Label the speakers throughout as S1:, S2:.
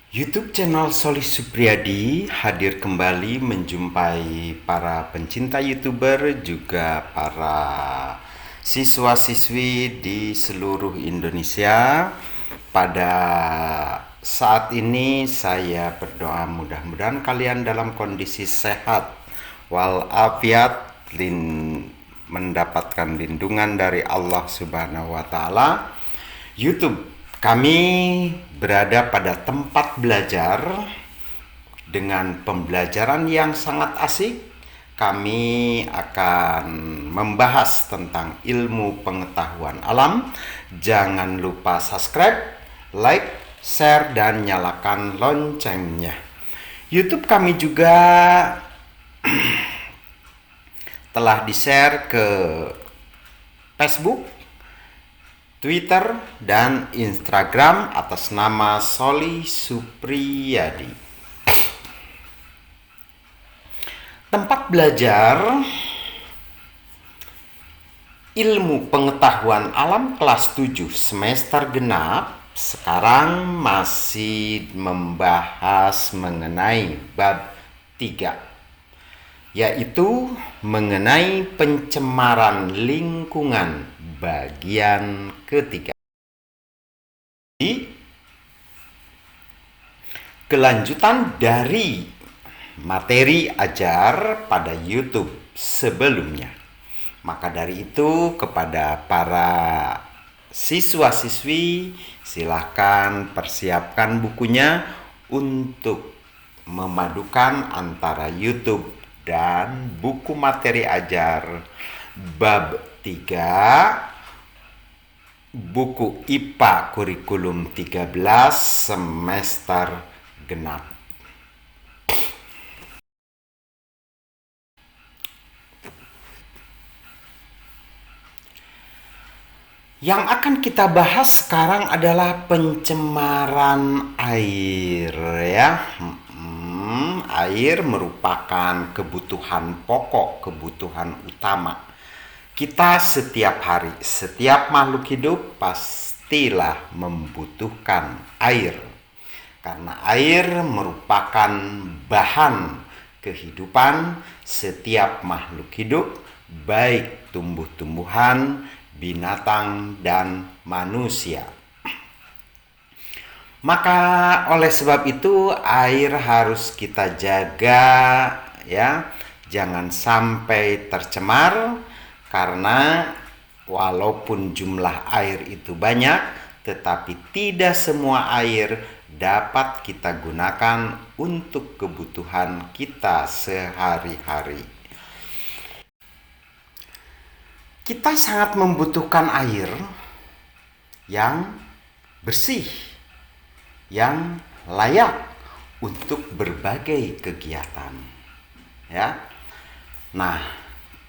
S1: YouTube channel Solih Supriyadi hadir kembali menjumpai para pencinta YouTuber juga para siswa-siswi di seluruh Indonesia. Pada saat ini saya berdoa mudah-mudahan kalian dalam kondisi sehat walafiat, mendapatkan lindungan dari Allah Subhanahu wa taala. YouTube kami berada pada tempat belajar dengan pembelajaran yang sangat asik. Kami akan membahas tentang ilmu pengetahuan alam. Jangan lupa subscribe, like, share, dan nyalakan loncengnya. YouTube kami juga telah di-share ke Facebook, Twitter, dan Instagram atas nama Solih Supriyadi. Tempat belajar ilmu pengetahuan alam kelas 7 semester genap sekarang masih membahas mengenai bab 3, yaitu mengenai pencemaran lingkungan bagian ketiga. Kelanjutan dari materi ajar pada YouTube sebelumnya. Maka dari itu kepada para siswa-siswi silahkan persiapkan bukunya untuk memadukan antara YouTube dan buku materi ajar bab 3 buku IPA kurikulum 13 semester genap. Yang akan kita bahas sekarang adalah pencemaran air, ya. Air merupakan kebutuhan pokok, kebutuhan utama. Kita setiap hari, setiap makhluk hidup pastilah membutuhkan air. Karena air merupakan bahan kehidupan setiap makhluk hidup, baik tumbuh-tumbuhan, binatang, dan manusia. Maka oleh sebab itu air harus kita jaga, ya. Jangan sampai tercemar, karena walaupun jumlah air itu banyak, tetapi tidak semua air dapat kita gunakan untuk kebutuhan kita sehari-hari. Kita sangat membutuhkan air yang bersih, yang layak untuk berbagai kegiatan, ya. Nah,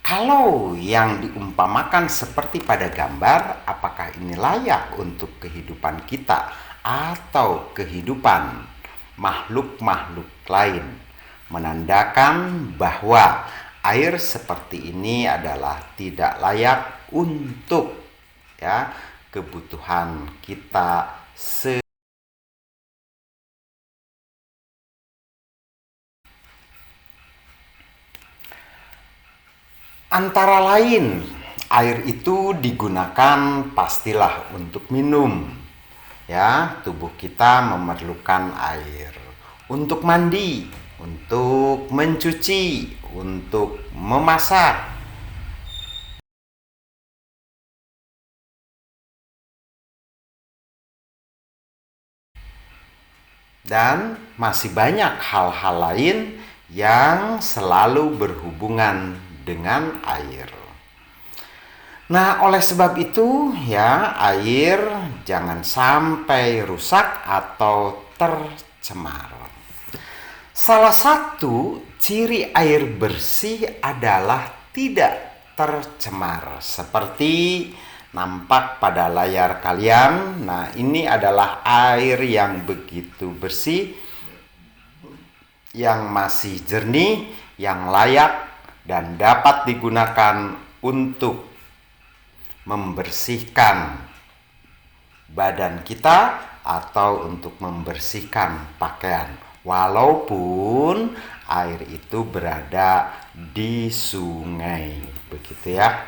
S1: kalau yang diumpamakan seperti pada gambar, apakah ini layak untuk kehidupan kita atau kehidupan makhluk-makhluk lain? Menandakan bahwa air seperti ini adalah tidak layak untuk, ya, kebutuhan kita antara lain, air itu digunakan pastilah untuk minum. Ya, tubuh kita memerlukan air untuk mandi, untuk mencuci, untuk memasak. Dan masih banyak hal-hal lain yang selalu berhubungan dengan air. Nah, oleh sebab itu, ya, air jangan sampai rusak atau tercemar. Salah satu ciri air bersih adalah tidak tercemar, seperti nampak pada layar kalian. Nah, ini adalah air yang begitu bersih, yang masih jernih, yang layak dan dapat digunakan untuk membersihkan badan kita atau untuk membersihkan pakaian, walaupun air itu berada di sungai, begitu ya.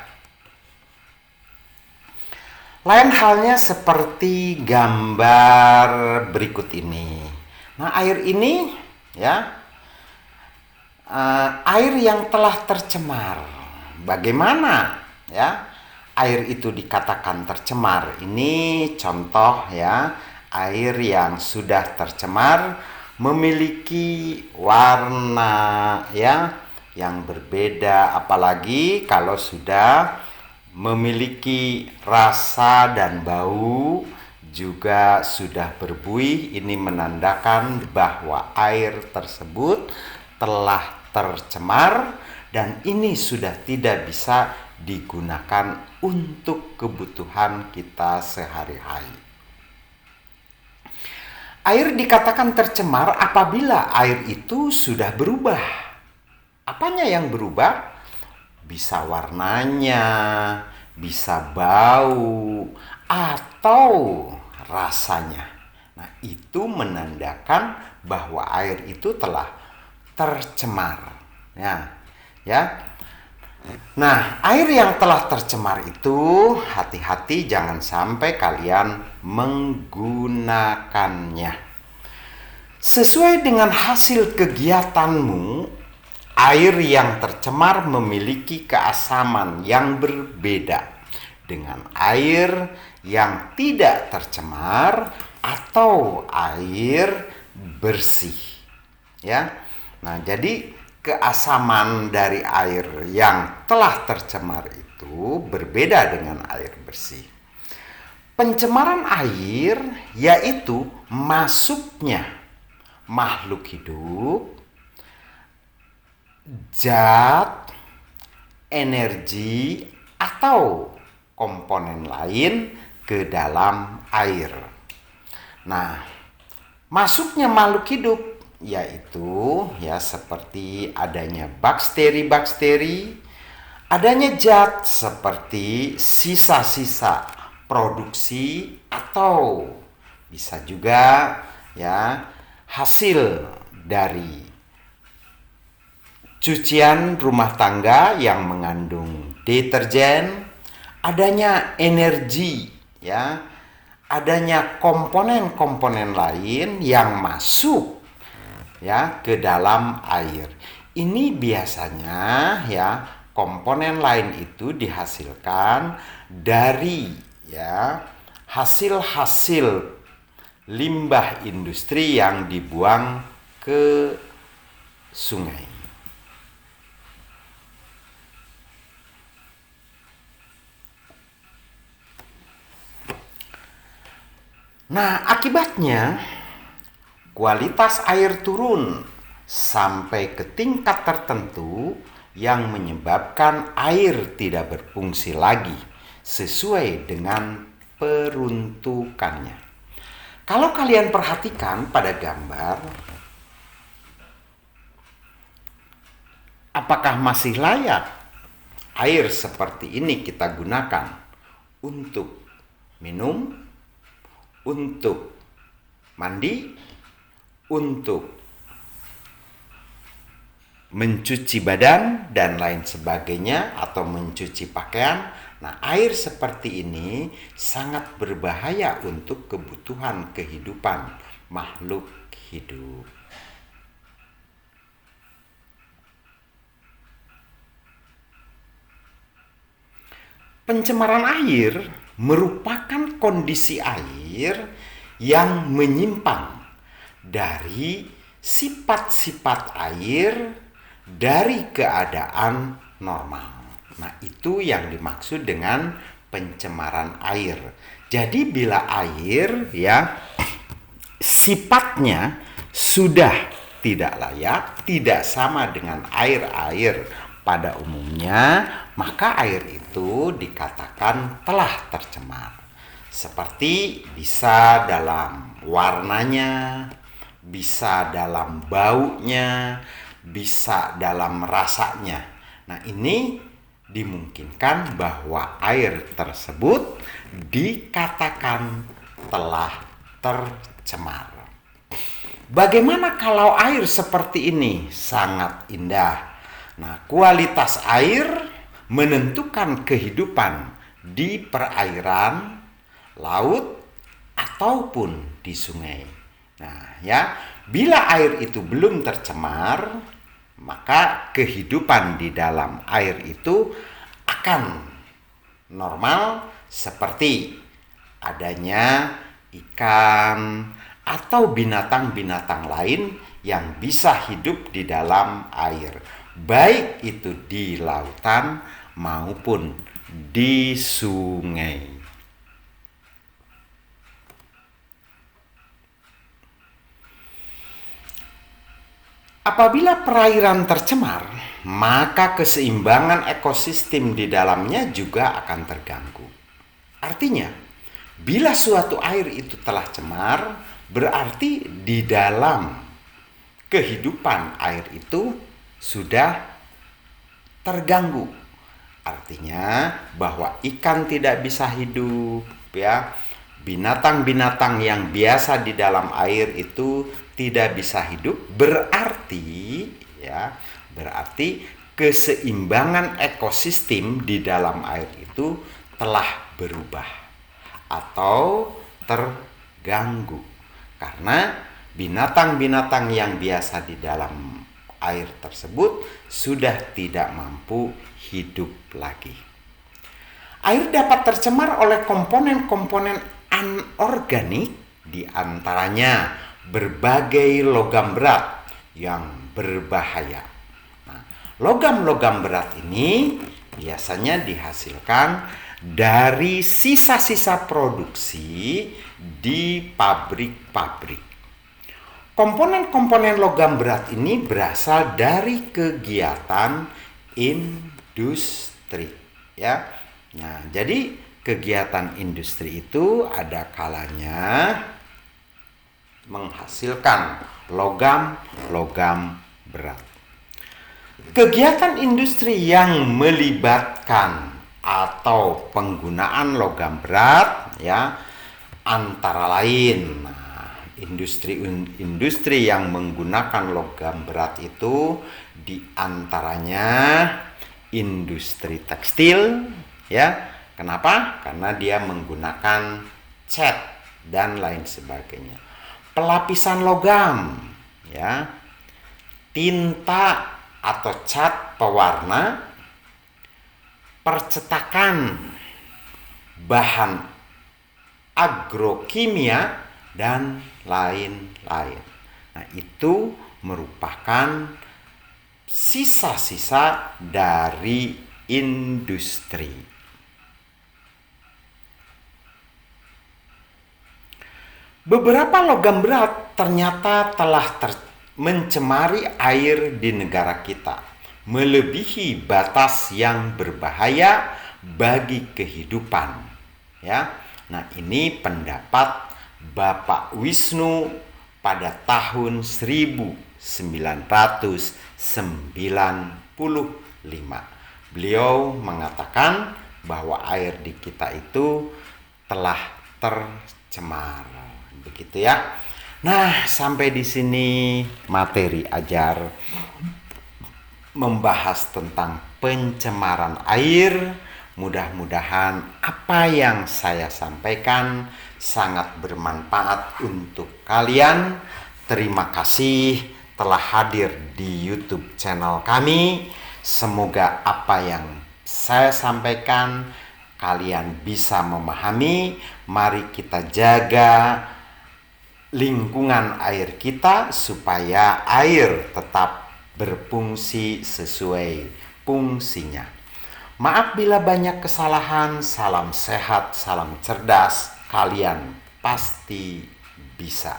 S1: Lain halnya seperti gambar berikut ini. Nah, air ini ya, air yang telah tercemar. Bagaimana ya air itu dikatakan tercemar? Ini contoh ya, air yang sudah tercemar memiliki warna ya yang berbeda, apalagi kalau sudah memiliki rasa dan bau juga sudah berbuih. Ini menandakan bahwa air tersebut telah tercemar dan ini sudah tidak bisa digunakan untuk kebutuhan kita sehari-hari. Air dikatakan tercemar apabila air itu sudah berubah. Apanya yang berubah? Bisa warnanya, bisa bau, atau rasanya. Nah, itu menandakan bahwa air itu telah tercemar. Ya. Nah, air yang telah tercemar itu hati-hati jangan sampai kalian menggunakannya. Sesuai dengan hasil kegiatanmu, air yang tercemar memiliki keasaman yang berbeda dengan air yang tidak tercemar atau air bersih. Ya. Nah, jadi keasaman dari air yang telah tercemar itu berbeda dengan air bersih. Pencemaran air yaitu masuknya makhluk hidup, zat, energi, atau komponen lain ke dalam air. Nah, masuknya makhluk hidup yaitu ya seperti adanya bakteri-bakteri, adanya zat seperti sisa-sisa produksi, atau bisa juga ya hasil dari cucian rumah tangga yang mengandung deterjen, adanya energi ya, adanya komponen-komponen lain yang masuk ya ke dalam air. Ini biasanya ya komponen lain itu dihasilkan dari ya hasil-hasil limbah industri yang dibuang ke sungai. Nah, akibatnya kualitas air turun sampai ke tingkat tertentu yang menyebabkan air tidak berfungsi lagi sesuai dengan peruntukannya. Kalau kalian perhatikan pada gambar, apakah masih layak air seperti ini kita gunakan untuk minum, untuk mandi, untuk mencuci badan dan lain sebagainya, atau mencuci pakaian? Nah, air seperti ini sangat berbahaya untuk kebutuhan kehidupan makhluk hidup. Pencemaran air merupakan kondisi air yang menyimpang dari sifat-sifat air dari keadaan normal. Nah, itu yang dimaksud dengan pencemaran air. Jadi bila air ya sifatnya sudah tidak layak, tidak sama dengan air-air pada umumnya, maka air itu dikatakan telah tercemar. Seperti bisa dalam warnanya, bisa dalam baunya, bisa dalam rasanya. Nah, ini dimungkinkan bahwa air tersebut dikatakan telah tercemar. Bagaimana kalau air seperti ini? Sangat indah. Nah, kualitas air menentukan kehidupan di perairan, laut, ataupun di sungai. Nah, ya, bila air itu belum tercemar, maka kehidupan di dalam air itu akan normal seperti adanya ikan atau binatang-binatang lain yang bisa hidup di dalam air, baik itu di lautan maupun di sungai. Apabila perairan tercemar, maka keseimbangan ekosistem di dalamnya juga akan terganggu. Artinya, bila suatu air itu telah cemar, berarti di dalam kehidupan air itu sudah terganggu. Artinya bahwa ikan tidak bisa hidup, ya. Binatang-binatang yang biasa di dalam air itu tidak bisa hidup, berarti keseimbangan ekosistem di dalam air itu telah berubah atau terganggu karena binatang-binatang yang biasa di dalam air tersebut sudah tidak mampu hidup lagi. Air dapat tercemar oleh komponen-komponen anorganik, di antaranya berbagai logam berat yang berbahaya. Nah, logam-logam berat ini biasanya dihasilkan dari sisa-sisa produksi di pabrik-pabrik. Komponen-komponen logam berat ini berasal dari kegiatan industri, ya. Nah, jadi kegiatan industri itu ada kalanya menghasilkan logam-logam berat. Kegiatan industri yang melibatkan atau penggunaan logam berat, ya, antara lain industri yang menggunakan logam berat itu diantaranya industri tekstil, ya. Kenapa? Karena dia menggunakan cat dan lain sebagainya. Pelapisan logam, ya, tinta atau cat pewarna, percetakan, bahan agrokimia, dan lain-lain. Nah, itu merupakan sisa-sisa dari industri. Beberapa logam berat ternyata telah mencemari air di negara kita, melebihi batas yang berbahaya bagi kehidupan. Ya, nah ini pendapat Bapak Wisnu pada tahun 1995. Beliau mengatakan bahwa air di kita itu telah tercemar. Begitu ya. Nah, sampai di sini materi ajar membahas tentang pencemaran air. Mudah-mudahan apa yang saya sampaikan sangat bermanfaat untuk kalian. Terima kasih telah hadir di YouTube channel kami. Semoga apa yang saya sampaikan kalian bisa memahami. Mari kita jaga lingkungan air kita supaya air tetap berfungsi sesuai fungsinya. Maaf bila banyak kesalahan. Salam sehat, salam cerdas. Kalian pasti bisa.